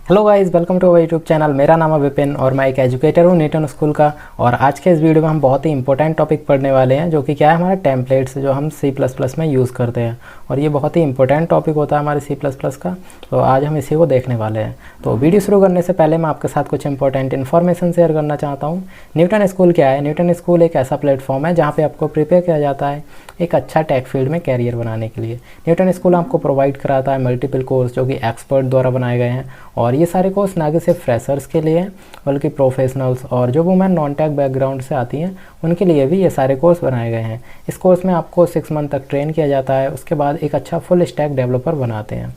Hello guys, welcome to our YouTube channel. मेरा नाम है विपिन और मैं एक एजुकेटर हूँ न्यूटन स्कूल का। और आज के इस वीडियो में हम बहुत ही इंपॉर्टेंट टॉपिक पढ़ने वाले हैं, जो कि क्या है, हमारा टेम्पलेट्स जो हम C++ में यूज़ करते हैं। और ये बहुत ही इंपॉर्टेंट टॉपिक होता है हमारे C++ का, तो आज हम इसी को देखने वाले हैं। तो वीडियो शुरू करने से पहले मैं आपके साथ कुछ इंपॉर्टेंट इन्फॉर्मेशन शेयर करना चाहता हूँ। न्यूटन स्कूल क्या है? न्यूटन स्कूल एक ऐसा प्लेटफॉर्म है जहाँ पर आपको प्रिपेयर किया जाता है एक अच्छा टेक फील्ड में कैरियर बनाने के लिए। न्यूटन स्कूल आपको प्रोवाइड कराता है मल्टीपल कोर्स जो कि एक्सपर्ट द्वारा बनाए गए हैं। और ये सारे कोर्स ना कि सिर्फ फ्रेशर्स के लिए हैं, बल्कि प्रोफेशनल्स और जो वुमेन नॉन टेक बैकग्राउंड से आती हैं उनके लिए भी ये सारे कोर्स बनाए गए हैं। इस कोर्स में आपको 6 मंथ तक ट्रेन किया जाता है, उसके बाद एक अच्छा फुल स्टैक डेवलपर बनाते हैं।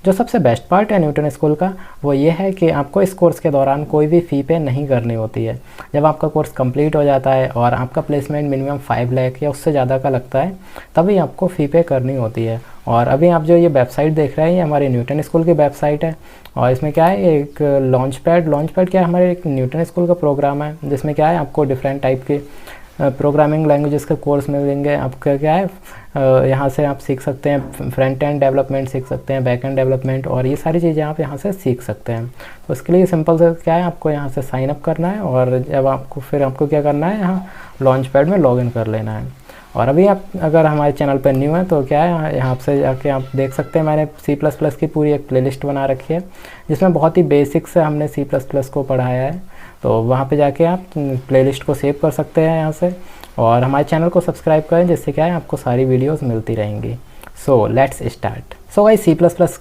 जो सबसे बेस्ट पार्ट है न्यूटन स्कूल का वो ये है कि आपको इस कोर्स के दौरान कोई भी फ़ी पे नहीं करनी होती है। जब आपका कोर्स कंप्लीट हो जाता है और आपका प्लेसमेंट मिनिमम 5 लाख या उससे ज़्यादा का लगता है, तभी आपको फ़ी पे करनी होती है। और अभी आप जो ये वेबसाइट देख रहे हैं, ये हमारे न्यूटन स्कूल की वेबसाइट है। और इसमें क्या है, एक लॉन्च पैड क्या है, हमारे एक न्यूटन स्कूल का प्रोग्राम है जिसमें क्या है, आपको डिफरेंट टाइप के प्रोग्रामिंग लैंग्वेजेस के कोर्स मिलेंगे। आपका क्या है, यहाँ से आप सीख सकते हैं फ्रंट एंड डेवलपमेंट, सीख सकते हैं बैक एंड डेवलपमेंट, और ये सारी चीज़ें आप यहाँ से सीख सकते हैं। तो इसके लिए सिंपल से क्या है, आपको यहाँ से साइन अप करना है और जब आपको क्या करना है, यहाँ लॉन्च पैड में लॉगिन कर लेना है। और अभी आप अगर हमारे चैनल पर न्यू है तो क्या है, यहाँ से जाके आप देख सकते हैं मैंने C++ की पूरी एक प्लेलिस्ट बना रखी है जिसमें बहुत ही बेसिक से हमने C++ को पढ़ाया है। तो वहाँ पे जाके आप प्लेलिस्ट को सेव कर सकते हैं यहाँ से, और हमारे चैनल को सब्सक्राइब करें, जिससे क्या है आपको सारी वीडियोस मिलती रहेंगी। So let's start. सो भाई C++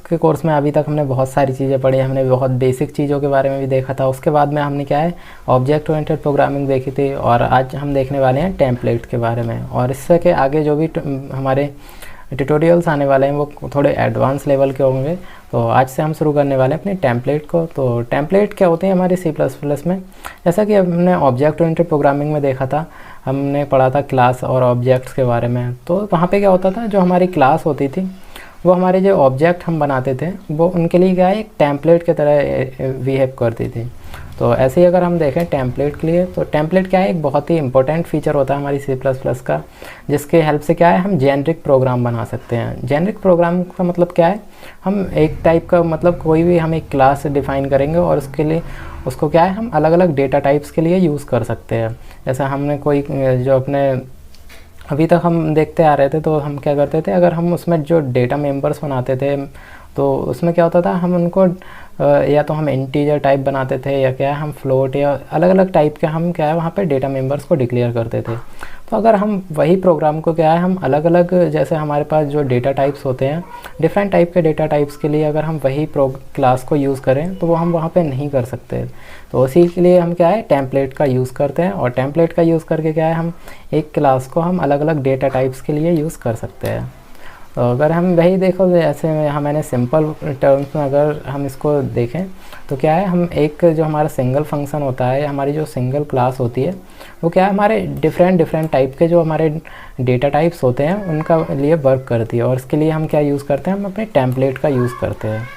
के कोर्स में अभी तक हमने बहुत सारी चीज़ें पढ़ी, हमने बहुत बेसिक चीज़ों के बारे में भी देखा था। उसके बाद में हमने क्या है, ऑब्जेक्ट ओरिएंटेड प्रोग्रामिंग देखी थी, और आज हम देखने वाले हैं टेम्पलेट के बारे में। और इससे के आगे जो भी हमारे ट्यूटोरियल्स आने वाले हैं वो थोड़े एडवांस लेवल के होंगे। तो आज से हम शुरू करने वाले हैं अपने टेम्पलेट को। तो टेम्पलेट क्या होते हैं हमारे C++ में? जैसा कि हमने ऑब्जेक्ट ओरिएंटेड प्रोग्रामिंग में देखा था, हमने पढ़ा था क्लास और ऑब्जेक्ट्स के बारे में। तो वहाँ पे क्या होता था, जो हमारी क्लास होती थी वो हमारे जो ऑब्जेक्ट हम बनाते थे वो उनके लिए क्या है, एक टेम्पलेट की तरह बिहेव करती थी। तो ऐसे ही अगर हम देखें टेम्पलेट के लिए, तो टेम्पलेट क्या है, एक बहुत ही इंपॉर्टेंट फीचर होता है हमारी C++ का, जिसके हेल्प से क्या है, हम जेनरिक प्रोग्राम बना सकते हैं। जेनरिक प्रोग्राम का मतलब क्या है, हम एक टाइप का मतलब कोई भी हम एक क्लास डिफाइन करेंगे और उसके लिए उसको क्या है, हम अलग अलग डेटा टाइप्स के लिए यूज़ कर सकते हैं। जैसे हमने कोई जो अपने अभी तक हम देखते आ रहे थे, तो हम क्या करते थे, अगर हम उसमें जो डेटा मेंबर्स बनाते थे तो उसमें क्या होता था, हम उनको या तो हम इंटीजर टाइप बनाते थे, या क्या है, हम फ्लोट या अलग अलग टाइप के हम क्या है वहाँ पे डेटा मेंबर्स को डिक्लेयर करते थे। तो अगर हम वही प्रोग्राम को क्या है, हम अलग अलग, जैसे हमारे पास जो डेटा टाइप्स होते हैं, डिफरेंट टाइप के डेटा टाइप्स के लिए अगर हम वही क्लास को यूज़ करें तो वो हम वहाँ पे नहीं कर सकते। तो उसी के लिए हम क्या है, टेम्पलेट का यूज़ करते हैं। और टेम्पलेट का यूज़ करके क्या है, हम एक क्लास को हम अलग अलग डेटा टाइप्स के लिए यूज़ कर सकते हैं। तो अगर हम वही देखो, ऐसे मैंने सिंपल टर्म्स में अगर हम इसको देखें तो क्या है, हम एक जो हमारा सिंगल फंक्शन होता है, हमारी जो सिंगल क्लास होती है, वो क्या है, हमारे डिफरेंट टाइप के जो हमारे डेटा टाइप्स होते हैं उनका लिए वर्क करती है। और इसके लिए हम क्या यूज़ करते हैं, हम अपने टेम्पलेट का यूज़ करते हैं।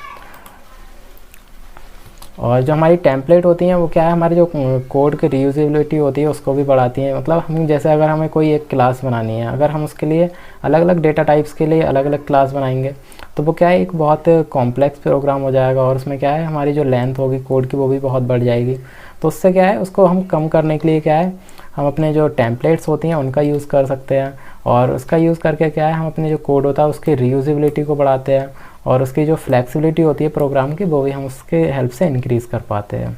और जो हमारी टेम्पलेट होती हैं वो क्या है, हमारे जो कोड की रीयूजेबिलिटी होती है उसको भी बढ़ाती हैं। मतलब हम जैसे अगर हमें कोई एक क्लास बनानी है, अगर हम उसके लिए अलग अलग डेटा टाइप्स के लिए अलग अलग क्लास बनाएंगे तो वो क्या है, एक बहुत कॉम्प्लेक्स प्रोग्राम हो जाएगा, और उसमें क्या है, हमारी जो लेंथ होगी कोड की वो भी बहुत बढ़ जाएगी। तो उससे क्या है, उसको हम कम करने के लिए क्या है, हम अपने जो टेम्पलेट्स होती हैं उनका यूज़ कर सकते हैं। और उसका यूज़ करके क्या है, हम अपने जो कोड होता है उसकी रीयूजेबिलिटी को बढ़ाते हैं, और उसकी जो फ्लेक्सिबिलिटी होती है प्रोग्राम की वो भी हम उसके हेल्प से इंक्रीज़ कर पाते हैं।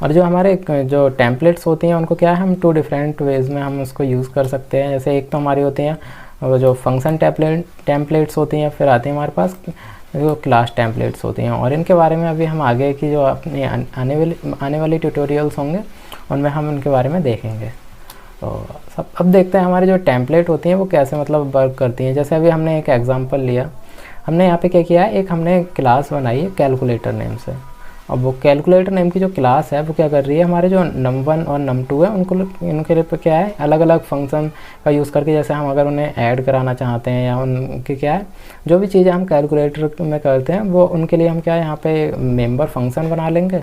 और जो हमारे जो टेम्पलेट्स होती हैं उनको क्या है, हम 2 डिफरेंट वेज़ में हम उसको यूज़ कर सकते हैं। जैसे एक तो हमारी होती हैं वो जो फंक्शन टेम्पलेट्स होती हैं, फिर आती हैं हमारे पास जो क्लास टेम्पलेट्स होती हैं। और इनके बारे में अभी हम आगे की जो अपनी आने वाली ट्यूटोरियल्स होंगे उनमें हम उनके बारे में देखेंगे। तो अब देखते हैं हमारी जो टेम्पलेट होती हैं वो कैसे मतलब वर्क करती हैं। जैसे अभी हमने एक एग्जांपल लिया, हमने यहाँ पे क्या किया है, एक हमने क्लास बनाई है कैलकुलेटर नेम से। अब वो कैलकुलेटर नेम की जो क्लास है वो क्या कर रही है, हमारे जो num1 और num2 है उनके लिए क्या है, अलग अलग फंक्शन का यूज़ करके, जैसे हम अगर उन्हें ऐड कराना चाहते हैं या उनके क्या है, जो भी चीज़ें हम कैलकुलेटर में करते हैं वो उनके लिए हम क्या है, यहाँ पे मेंबर फंक्शन बना लेंगे।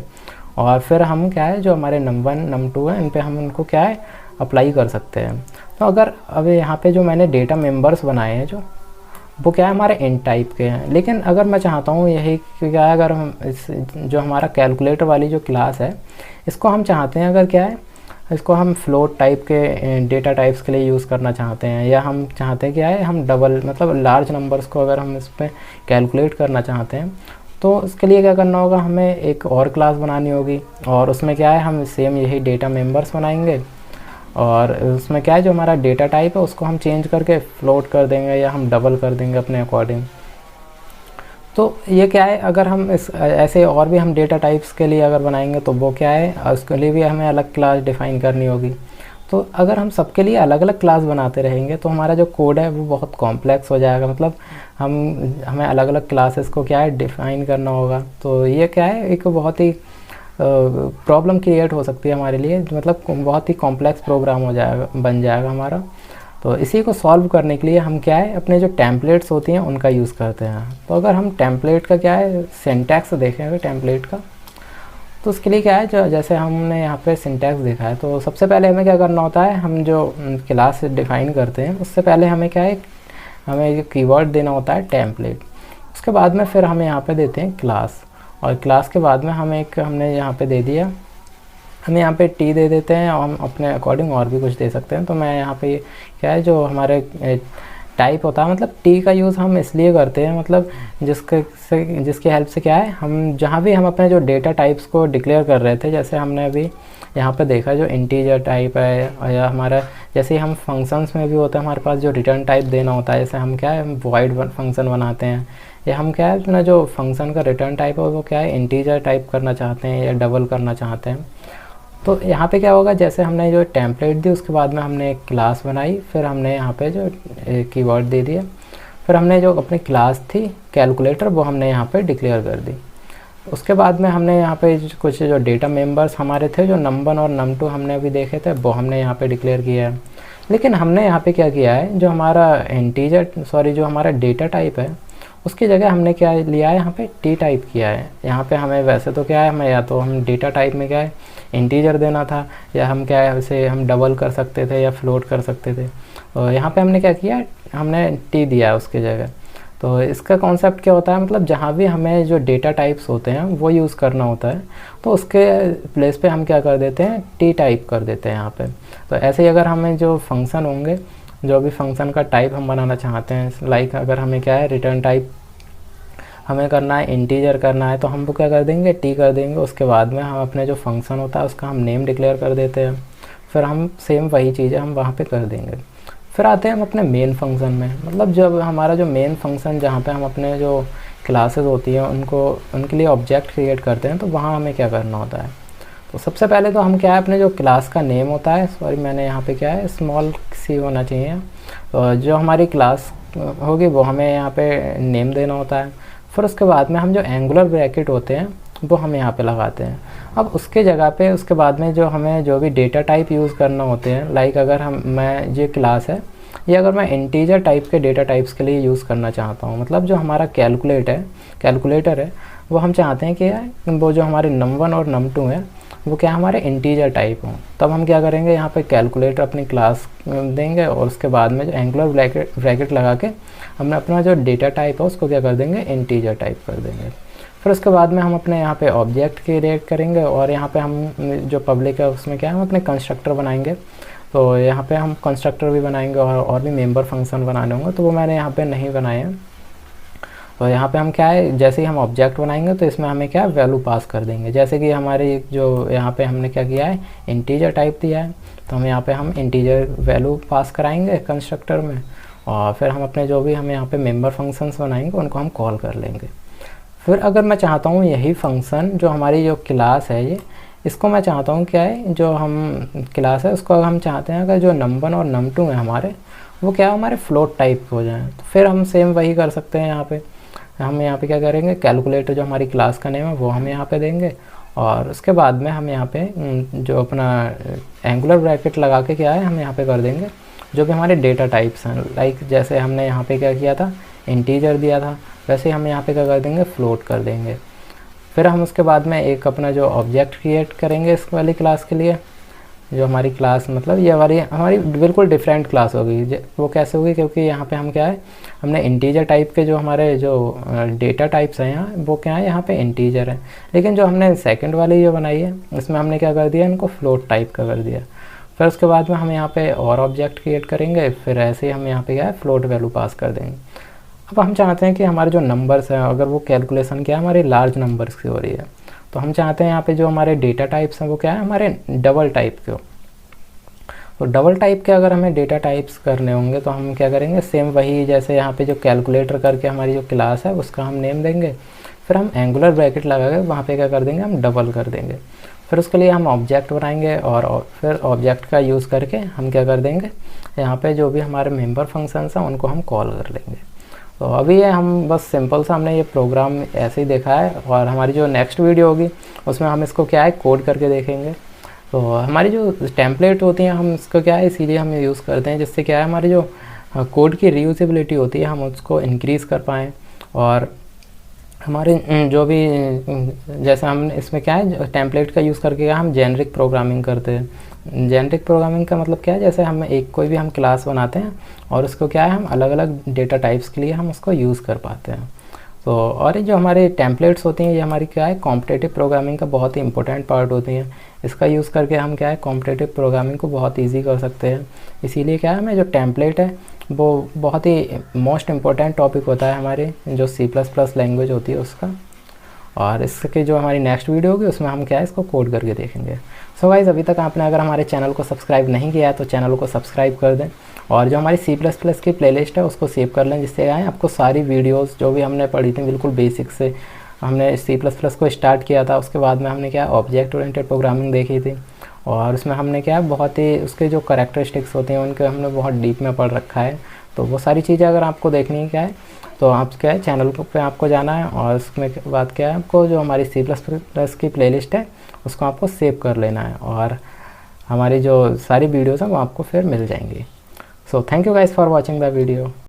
और फिर हम क्या है, जो हमारे num1 num2 है इन पर हम उनको क्या है अप्लाई कर सकते हैं। तो अगर अब यहाँ पे जो मैंने डेटा मेंबर्स बनाए हैं, जो वो क्या है हमारे इंट टाइप के हैं। लेकिन अगर मैं चाहता हूँ यही क्या है, अगर हम इस जो हमारा कैलकुलेटर वाली जो क्लास है इसको हम चाहते हैं अगर क्या है इसको हम फ्लोट टाइप के डेटा टाइप्स के लिए यूज़ करना चाहते हैं, या हम चाहते हैं क्या है हम डबल मतलब लार्ज नंबर्स को अगर हम इस पर कैलकुलेट करना चाहते हैं, तो इसके लिए क्या करना होगा, हमें एक और क्लास बनानी होगी और उसमें क्या है हम सेम यही डेटा मेंबर्स बनाएंगे और उसमें क्या है जो हमारा डेटा टाइप है उसको हम चेंज करके फ्लोट कर देंगे या हम डबल कर देंगे अपने अकॉर्डिंग। तो ये क्या है अगर हम इस ऐसे और भी हम डेटा टाइप्स के लिए अगर बनाएंगे तो वो क्या है उसके लिए भी हमें अलग क्लास डिफ़ाइन करनी होगी। तो अगर हम सबके लिए अलग अलग क्लास बनाते रहेंगे तो हमारा जो कोड है वो बहुत कॉम्प्लेक्स हो जाएगा, मतलब हमें अलग अलग क्लासेस को क्या है डिफ़ाइन करना होगा। तो ये क्या है एक बहुत ही प्रॉब्लम क्रिएट हो सकती है हमारे लिए, मतलब बहुत ही कॉम्प्लेक्स प्रोग्राम हो जाएगा बन जाएगा हमारा। तो इसी को सॉल्व करने के लिए हम क्या है अपने जो टेम्पलेट्स होती हैं उनका यूज़ करते हैं। तो अगर हम टेम्पलेट का क्या है सिंटैक्स देखेंगे टेम्पलेट का, तो उसके लिए क्या है जो जैसे हमने यहाँ पे सिंटैक्स देखा है, तो सबसे पहले हमें क्या करना होता है, हम जो क्लास डिफ़ाइन करते हैं उससे पहले हमें क्या है हमें एक कीवर्ड देना होता है टेम्पलेट। उसके बाद में फिर हमें यहाँ पे देते हैं क्लास, और क्लास के बाद में हमने यहाँ पे दे दिया, हम यहाँ पे टी दे देते हैं और हम अपने अकॉर्डिंग और भी कुछ दे सकते हैं। तो मैं यहाँ पे क्या है जो हमारे टाइप होता है, मतलब टी का यूज़ हम इसलिए करते हैं मतलब जिसकी हेल्प से क्या है हम जहाँ भी हम अपने जो डेटा टाइप्स को डिक्लेयर कर रहे थे, जैसे हमने अभी यहाँ पे देखा जो इंटीजर टाइप है, या हमारा जैसे हम फंक्शंस में भी होता है हमारे पास जो रिटर्न टाइप देना होता है, जैसे हम क्या है वॉइड फंक्शन बनाते हैं, या हम क्या है अपना जो फंक्शन का रिटर्न टाइप है वो क्या है इंटीजर टाइप करना चाहते हैं या डबल करना चाहते हैं। तो यहाँ पे क्या होगा, जैसे हमने जो टेम्पलेट दी उसके बाद में हमने एक क्लास बनाई, फिर हमने यहाँ पे जो कीवर्ड दे दिया, फिर हमने जो अपनी क्लास थी कैलकुलेटर वो हमने यहाँ पे डिक्लेयर कर दी। उसके बाद में हमने यहाँ पे कुछ जो डेटा मेंबर्स हमारे थे जो num1 और num2 हमने अभी देखे थे वो हमने यहाँ पे डिक्लेयर किया है। लेकिन हमने यहाँ पे क्या किया है जो हमारा जो हमारा डेटा टाइप है उसकी जगह हमने क्या लिया है यहाँ पे टी टाइप किया है। यहाँ पे हमें वैसे तो क्या है हमें या तो हम डेटा टाइप में क्या है इंटीजर देना था, या हम क्या है उसे हम डबल कर सकते थे या फ्लोट कर सकते थे। और यहाँ पे हमने क्या किया हमने टी दिया है उसकी जगह। तो इसका कॉन्सेप्ट क्या होता है, मतलब जहाँ भी हमें जो डेटा टाइप्स होते हैं वो यूज़ करना होता है तो उसके प्लेस पे हम क्या कर देते हैं टी टाइप कर देते हैं यहाँ पे। तो ऐसे ही अगर हमें जो फंक्शन होंगे जो भी फंक्शन का टाइप हम बनाना चाहते हैं, लाइक अगर हमें क्या है रिटर्न टाइप हमें करना है इंटीजर करना है तो हम वो क्या कर देंगे टी कर देंगे। उसके बाद में हम अपने जो फंक्शन होता है उसका हम नेम डिक्लेयर कर देते हैं, फिर हम सेम वही चीज़ें हम वहाँ पे कर देंगे। फिर आते हैं हम अपने मेन फंक्शन में, मतलब जब हमारा जो मेन फंक्शन जहाँ पे हम अपने जो क्लासेस होती हैं उनके लिए ऑब्जेक्ट क्रिएट करते हैं तो वहाँ हमें क्या करना होता है। तो सबसे पहले तो हम क्या है अपने जो क्लास का नेम होता है, सॉरी मैंने यहाँ पे क्या है स्मॉल सी होना चाहिए, तो जो हमारी क्लास होगी वो हमें यहाँ पे नेम देना होता है। फिर उसके बाद में हम जो एंगुलर ब्रैकेट होते हैं वो हम यहाँ पे लगाते हैं। अब उसके जगह पे उसके बाद में जो हमें जो भी डेटा टाइप यूज़ करना होते हैं, लाइक अगर मैं ये क्लास है ये अगर मैं इंटीजर टाइप के डेटा टाइप्स के लिए यूज़ करना चाहता हूँ, मतलब जो हमारा कैलकुलेटर है वो हम चाहते हैं कि वो जो हमारे num1 और num2 है वो क्या हमारे इंटीजर टाइप हों, तब हम क्या करेंगे यहाँ पे कैलकुलेटर अपनी क्लास देंगे और उसके बाद में जो एंगुलर ब्रैकेट लगा के हम अपना जो डेटा टाइप है उसको क्या कर देंगे इंटीजर टाइप कर देंगे। फिर उसके बाद में हम अपने यहाँ पे ऑब्जेक्ट क्रिएट करेंगे और यहाँ पे हम जो पब्लिक है उसमें क्या है हम अपने कंस्ट्रक्टर बनाएंगे। तो यहाँ पे हम कंस्ट्रक्टर भी बनाएंगे और भी मेंबर फंक्शन बनाने होंगे, तो वो मैंने यहाँ पे नहीं बनाए हैं। तो यहाँ पे हम क्या है जैसे ही हम ऑब्जेक्ट बनाएंगे तो इसमें हमें क्या वैल्यू पास कर देंगे, जैसे कि हमारे जो यहाँ पे हमने क्या किया है इंटीजर टाइप दिया है तो हम यहाँ पे हम इंटीजर वैल्यू पास कराएंगे कंस्ट्रक्टर में, और फिर हम अपने जो भी हम यहाँ पे मेंबर फंक्शंस बनाएंगे उनको हम कॉल कर लेंगे। फिर अगर मैं चाहता हूँ यही फंक्शन जो हमारी जो क्लास है ये इसको मैं चाहता हूँ क्या है जो हम क्लास है उसको हम चाहते हैं अगर जो num1 और num2 है हमारे वो क्या हमारे फ्लोट टाइप हो जाए, तो फिर हम सेम वही कर सकते हैं। यहाँ पे हम यहाँ पे क्या करेंगे कैलकुलेटर जो हमारी क्लास का नेम है वो हम यहाँ पे देंगे, और उसके बाद में हम यहाँ पे जो अपना एंगुलर ब्रैकेट लगा के क्या है हम यहाँ पे कर देंगे जो भी हमारे डेटा टाइप्स हैं, लाइक जैसे हमने यहाँ पे क्या किया था इंटीजर दिया था वैसे हम यहाँ पे क्या कर देंगे फ्लोट कर देंगे। फिर हम उसके बाद में एक अपना जो ऑब्जेक्ट क्रिएट करेंगे इस वाली क्लास के लिए, जो हमारी क्लास मतलब ये हमारी बिल्कुल डिफरेंट क्लास होगी। वो कैसे होगी, क्योंकि यहाँ पे हम क्या है, हमने इंटीजर टाइप के जो हमारे जो डेटा टाइप्स हैं यहाँ, वो क्या है, यहाँ पे इंटीजर है। लेकिन जो हमने सेकंड वाली जो बनाई है इसमें हमने क्या कर दिया, इनको फ्लोट टाइप का कर दिया। फिर उसके बाद में हम यहाँ पे और ऑब्जेक्ट क्रिएट करेंगे, फिर ऐसे ही हम यहाँ पे क्या है, फ्लोट वैल्यू पास कर देंगे। अब हम चाहते हैं कि हमारे जो नंबर्स हैं, अगर वो कैलकुलेशन क्या है हमारी लार्ज नंबर्स की हो रही है, तो हम चाहते हैं यहाँ पे जो हमारे डेटा टाइप्स हैं वो क्या है, हमारे डबल टाइप के हो। तो डबल टाइप के अगर हमें डेटा टाइप्स करने होंगे तो हम क्या करेंगे, सेम वही जैसे यहाँ पे जो कैलकुलेटर करके हमारी जो क्लास है उसका हम नेम देंगे, फिर हम एंगुलर ब्रैकेट लगा के वहाँ पे क्या कर देंगे, हम डबल कर देंगे। फिर उसके लिए हम ऑब्जेक्ट बनाएंगे और फिर ऑब्जेक्ट का यूज़ करके हम क्या कर देंगे, यहाँ पे जो भी हमारे मेंबर फंक्शंस हैं उनको हम कॉल कर लेंगे। तो अभी ये हम बस सिंपल सा हमने ये प्रोग्राम ऐसे ही देखा है, और हमारी जो नेक्स्ट वीडियो होगी उसमें हम इसको क्या है, कोड करके देखेंगे। तो हमारी जो टेम्पलेट होती हैं हम इसको क्या है, इसीलिए हम यूज़ करते हैं, जिससे क्या है हमारी जो कोड की रीयूजेबिलिटी होती है हम उसको इंक्रीज़ कर पाएँ। और हमारे जो भी जैसे हम इसमें क्या है, टेम्पलेट का यूज़ करके हम जेनरिक प्रोग्रामिंग करते हैं। जेनरिक प्रोग्रामिंग का मतलब क्या है, जैसे हम कोई भी हम क्लास बनाते हैं और उसको क्या है, हम अलग अलग डेटा टाइप्स के लिए हम उसको यूज़ कर पाते हैं। तो और ये जो हमारे टेम्पलेट्स होती हैं ये हमारी क्या है, कॉम्पिटिटिव प्रोग्रामिंग का बहुत ही इंपॉर्टेंट पार्ट होती हैं। इसका यूज़ करके हम क्या है, कॉम्पिटिटिव प्रोग्रामिंग को बहुत ईजी कर सकते हैं। इसीलिए क्या है, हमें जो टेम्पलेट है वो बहुत ही मोस्ट इम्पॉर्टेंट टॉपिक होता है हमारे जो C++ लैंग्वेज होती है उसका। और इसके जो हमारी नेक्स्ट वीडियो होगी उसमें हम क्या है, इसको कोड करके देखेंगे। सो गाइज़, अभी तक आपने अगर हमारे चैनल को सब्सक्राइब नहीं किया है तो चैनल को सब्सक्राइब कर दें, और जो हमारी C++ की प्लेलिस्ट है उसको सेव कर लें, जिससे आए आपको सारी वीडियोस जो भी हमने पढ़ी थी बिल्कुल बेसिक से। हमने C++ को स्टार्ट किया था, उसके बाद में हमने क्या ऑब्जेक्ट ओरिएंटेड प्रोग्रामिंग देखी थी, और उसमें हमने क्या बहुत ही उसके जो करैक्टरिस्टिक्स होते हैं उनके हमने बहुत डीप में पढ़ रखा है। तो वो सारी चीज़ें अगर आपको देखनी है क्या है, तो आप क्या है, चैनल पे आपको जाना है, और उसमें बाद क्या है, आपको जो हमारी C++ की प्लेलिस्ट है उसको आपको सेव कर लेना है, और हमारी जो सारी वीडियोज़ हैं वो आपको फिर मिल जाएंगी। So thank you guys for watching the video.